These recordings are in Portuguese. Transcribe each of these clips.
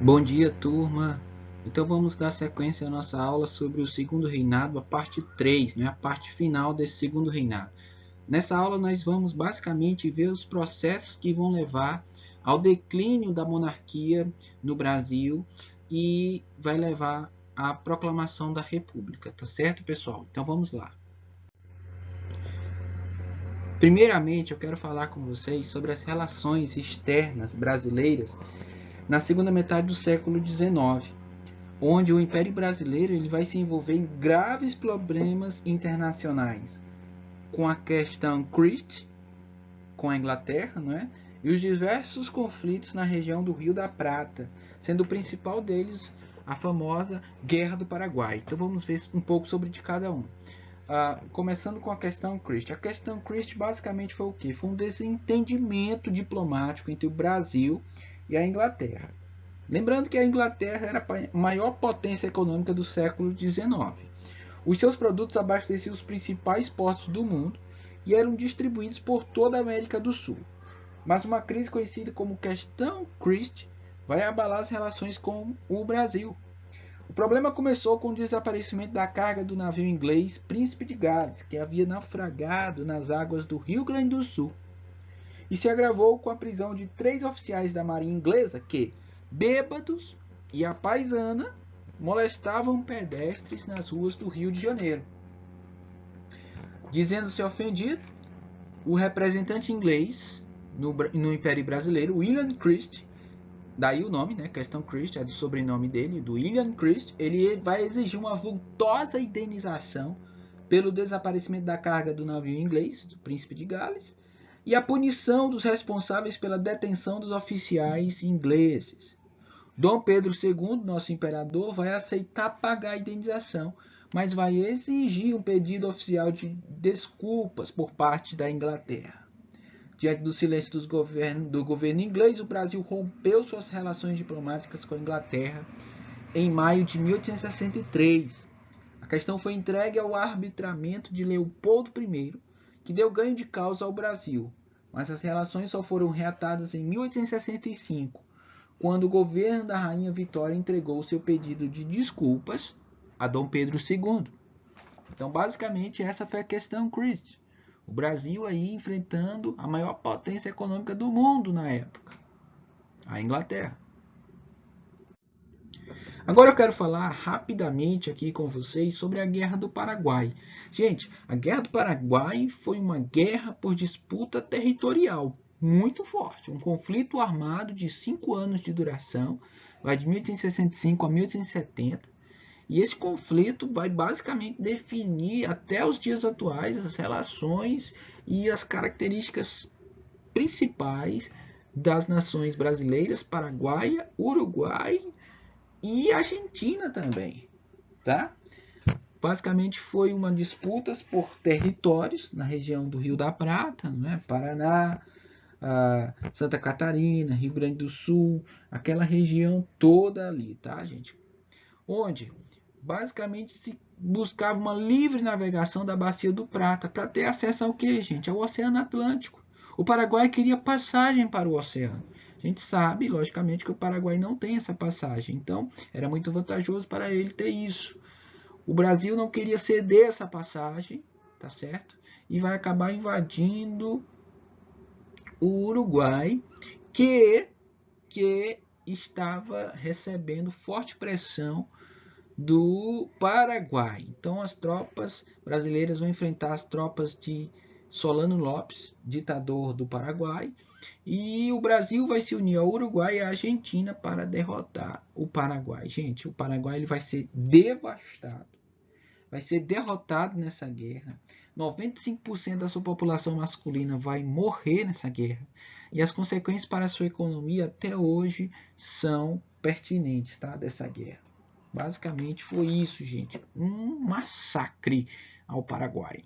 Bom dia, turma. Então vamos dar sequência à nossa aula sobre o segundo reinado, a parte 3, né? A parte final desse segundo reinado. Nessa aula nós vamos basicamente ver os processos que vão levar ao declínio da monarquia no Brasil e vai levar à proclamação da República, tá certo, pessoal? Então vamos lá. Primeiramente, eu quero falar com vocês sobre as relações externas brasileiras na segunda metade do século XIX, onde o Império Brasileiro ele vai se envolver em graves problemas internacionais, com a questão Christie, com a Inglaterra, não é? E os diversos conflitos na região do Rio da Prata, sendo o principal deles a famosa Guerra do Paraguai. Então vamos ver um pouco sobre de cada um. Começando com a questão Christie. A questão Christie basicamente foi o quê? Foi um desentendimento diplomático entre o Brasil e a Inglaterra. Lembrando que a Inglaterra era a maior potência econômica do século XIX. Os seus produtos abasteciam os principais portos do mundo e eram distribuídos por toda a América do Sul. Mas uma crise conhecida como Questão Christie vai abalar as relações com o Brasil. O problema começou com o desaparecimento da carga do navio inglês Príncipe de Gales, que havia naufragado nas águas do Rio Grande do Sul, e se agravou com a prisão de 3 oficiais da marinha inglesa que, bêbados e à paisana, molestavam pedestres nas ruas do Rio de Janeiro. Dizendo-se ofendido, o representante inglês no Império Brasileiro, William Christie, daí o nome, né, questão Christie, é do sobrenome dele, do William Christie, ele vai exigir uma vultosa indenização pelo desaparecimento da carga do navio inglês, do Príncipe de Gales, e a punição dos responsáveis pela detenção dos oficiais ingleses. Dom Pedro II, nosso imperador, vai aceitar pagar a indenização, mas vai exigir um pedido oficial de desculpas por parte da Inglaterra. Diante do silêncio do governo inglês, o Brasil rompeu suas relações diplomáticas com a Inglaterra em maio de 1863. A questão foi entregue ao arbitramento de Leopoldo I, que deu ganho de causa ao Brasil, mas as relações só foram reatadas em 1865, quando o governo da Rainha Vitória entregou seu pedido de desculpas a Dom Pedro II. Então, basicamente, essa foi a questão Christie. O Brasil aí enfrentando a maior potência econômica do mundo na época, a Inglaterra. Agora eu quero falar rapidamente aqui com vocês sobre a Guerra do Paraguai. Gente, a Guerra do Paraguai foi uma guerra por disputa territorial muito forte, um conflito armado de 5 anos de duração, vai de 1865 a 1870, e esse conflito vai basicamente definir até os dias atuais as relações e as características principais das nações brasileiras, Paraguai, Uruguai e Argentina também, tá? Basicamente foi uma disputa por territórios na região do Rio da Prata, né? Paraná, Santa Catarina, Rio Grande do Sul, aquela região toda ali, tá, gente? Onde basicamente se buscava uma livre navegação da Bacia do Prata para ter acesso ao que, gente? Ao Oceano Atlântico. O Paraguai queria passagem para o oceano. A gente sabe, logicamente, que o Paraguai não tem essa passagem, então era muito vantajoso para ele ter isso. O Brasil não queria ceder essa passagem, tá certo? E vai acabar invadindo o Uruguai, que estava recebendo forte pressão do Paraguai. Então as tropas brasileiras vão enfrentar as tropas de Solano Lopes, ditador do Paraguai, e o Brasil vai se unir ao Uruguai e à Argentina para derrotar o Paraguai. Gente, o Paraguai ele vai ser devastado, vai ser derrotado nessa guerra. 95% da sua população masculina vai morrer nessa guerra. E as consequências para a sua economia até hoje são pertinentes, tá, dessa guerra. Basicamente foi isso, gente. Um massacre ao Paraguai.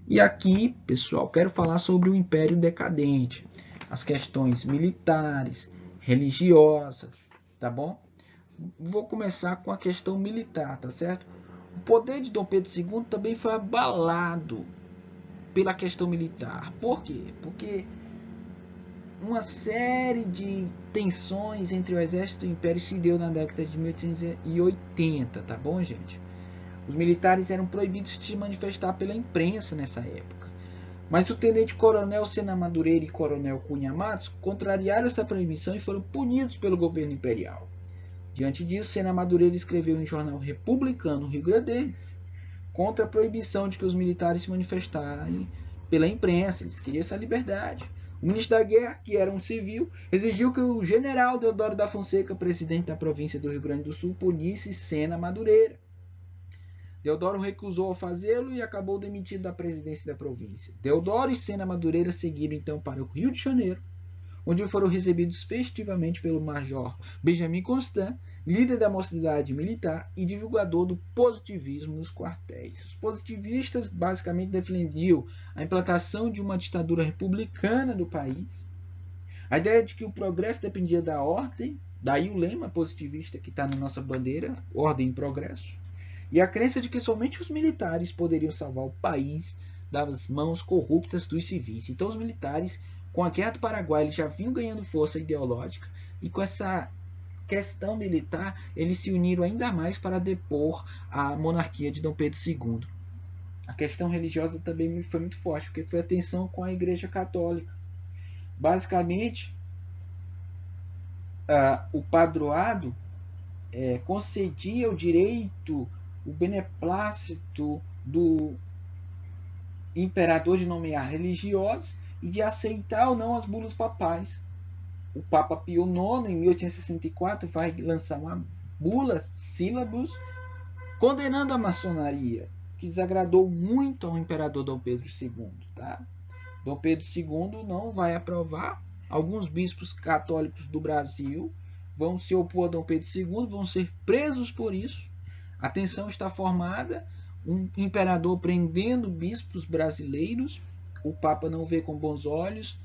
E aqui, pessoal, quero falar sobre o Império Decadente. As questões militares, religiosas, tá bom? Vou começar com a questão militar, tá certo? O poder de Dom Pedro II também foi abalado pela questão militar. Por quê? Porque uma série de tensões entre o exército e o império se deu na década de 1880, tá bom, gente? Os militares eram proibidos de se manifestar pela imprensa nessa época. Mas o tenente-coronel Sena Madureira e coronel Cunha Matos contrariaram essa proibição e foram punidos pelo governo imperial. Diante disso, Sena Madureira escreveu em jornal republicano rio-grandense contra a proibição de que os militares se manifestassem pela imprensa. Eles queriam essa liberdade. O ministro da Guerra, que era um civil, exigiu que o general Deodoro da Fonseca, presidente da província do Rio Grande do Sul, punisse Sena Madureira. Deodoro recusou ao fazê-lo e acabou demitido da presidência da província. Deodoro e Sena Madureira seguiram então para o Rio de Janeiro, onde foram recebidos festivamente pelo major Benjamin Constant, líder da mocidade militar e divulgador do positivismo nos quartéis. Os positivistas basicamente defendiam a implantação de uma ditadura republicana no país, a ideia de que o progresso dependia da ordem, daí o lema positivista que está na nossa bandeira, ordem e progresso, e a crença de que somente os militares poderiam salvar o país das mãos corruptas dos civis. Então os militares, com a Guerra do Paraguai, eles já vinham ganhando força ideológica, e com essa questão militar, eles se uniram ainda mais para depor a monarquia de Dom Pedro II. A questão religiosa também foi muito forte, porque foi a tensão com a Igreja Católica. Basicamente, o padroado concedia o direito, o beneplácito do imperador de nomear religiosos e de aceitar ou não as bulas papais. O Papa Pio IX, em 1864, vai lançar uma bula, Sílabus, condenando a maçonaria, que desagradou muito ao imperador Dom Pedro II. Tá? Dom Pedro II não vai aprovar. Alguns bispos católicos do Brasil vão se opor a Dom Pedro II, vão ser presos por isso. A tensão está formada, um imperador prendendo bispos brasileiros, o Papa não vê com bons olhos.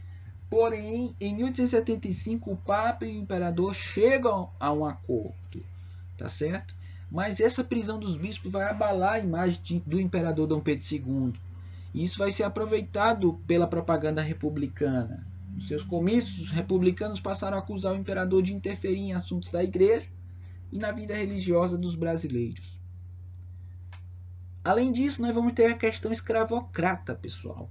Porém, em 1875, o Papa e o Imperador chegam a um acordo, tá certo? Mas essa prisão dos bispos vai abalar a imagem do Imperador Dom Pedro II. E isso vai ser aproveitado pela propaganda republicana. Nos seus comícios, os republicanos passaram a acusar o Imperador de interferir em assuntos da Igreja e na vida religiosa dos brasileiros. Além disso, nós vamos ter a questão escravocrata, pessoal,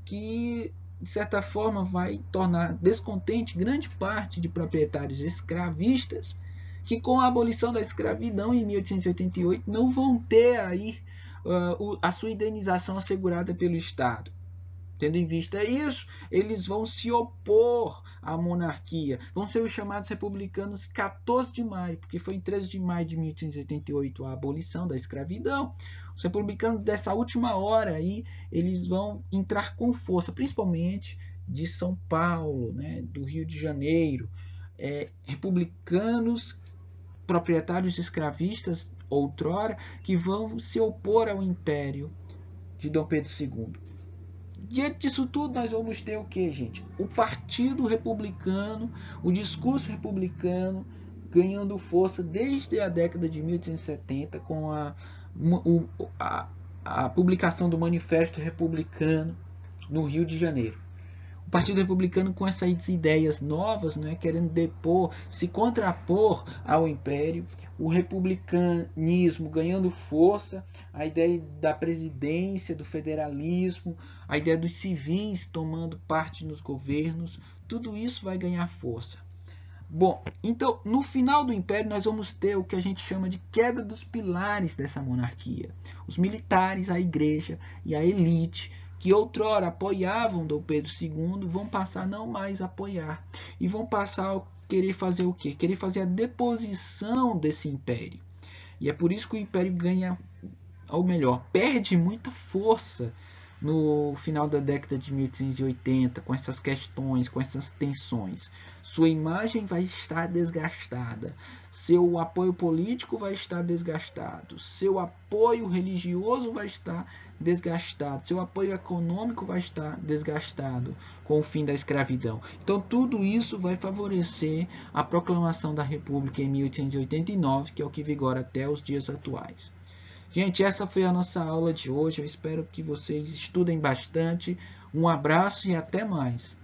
que de certa forma vai tornar descontente grande parte de proprietários escravistas que com a abolição da escravidão em 1888 não vão ter aí a sua indenização assegurada pelo Estado. Tendo em vista isso, eles vão se opor à monarquia. Vão ser os chamados republicanos 14 de maio, porque foi em 13 de maio de 1888 a abolição da escravidão. Os republicanos dessa última hora aí, eles vão entrar com força, principalmente de São Paulo, né, do Rio de Janeiro. Republicanos, proprietários escravistas, outrora, que vão se opor ao império de Dom Pedro II. Diante disso tudo, nós vamos ter o que, gente? O Partido Republicano, o discurso republicano ganhando força desde a década de 1870 com a publicação do Manifesto Republicano no Rio de Janeiro. O Partido Republicano com essas ideias novas, né, querendo depor, se contrapor ao Império, o republicanismo ganhando força, a ideia da presidência, do federalismo, a ideia dos civis tomando parte nos governos, tudo isso vai ganhar força. Bom, então no final do Império nós vamos ter o que a gente chama de queda dos pilares dessa monarquia. Os militares, a igreja e a elite, que outrora apoiavam Dom Pedro II, vão passar a não mais apoiar. E vão passar a querer fazer o quê? Querer fazer a deposição desse império. E é por isso que o império ganha, ou melhor, perde muita força no final da década de 1880, com essas questões, com essas tensões. Sua imagem vai estar desgastada, seu apoio político vai estar desgastado, seu apoio religioso vai estar desgastado, seu apoio econômico vai estar desgastado com o fim da escravidão. Então tudo isso vai favorecer a proclamação da República em 1889, que é o que vigora até os dias atuais. Gente, essa foi a nossa aula de hoje. Eu espero que vocês estudem bastante. Um abraço e até mais.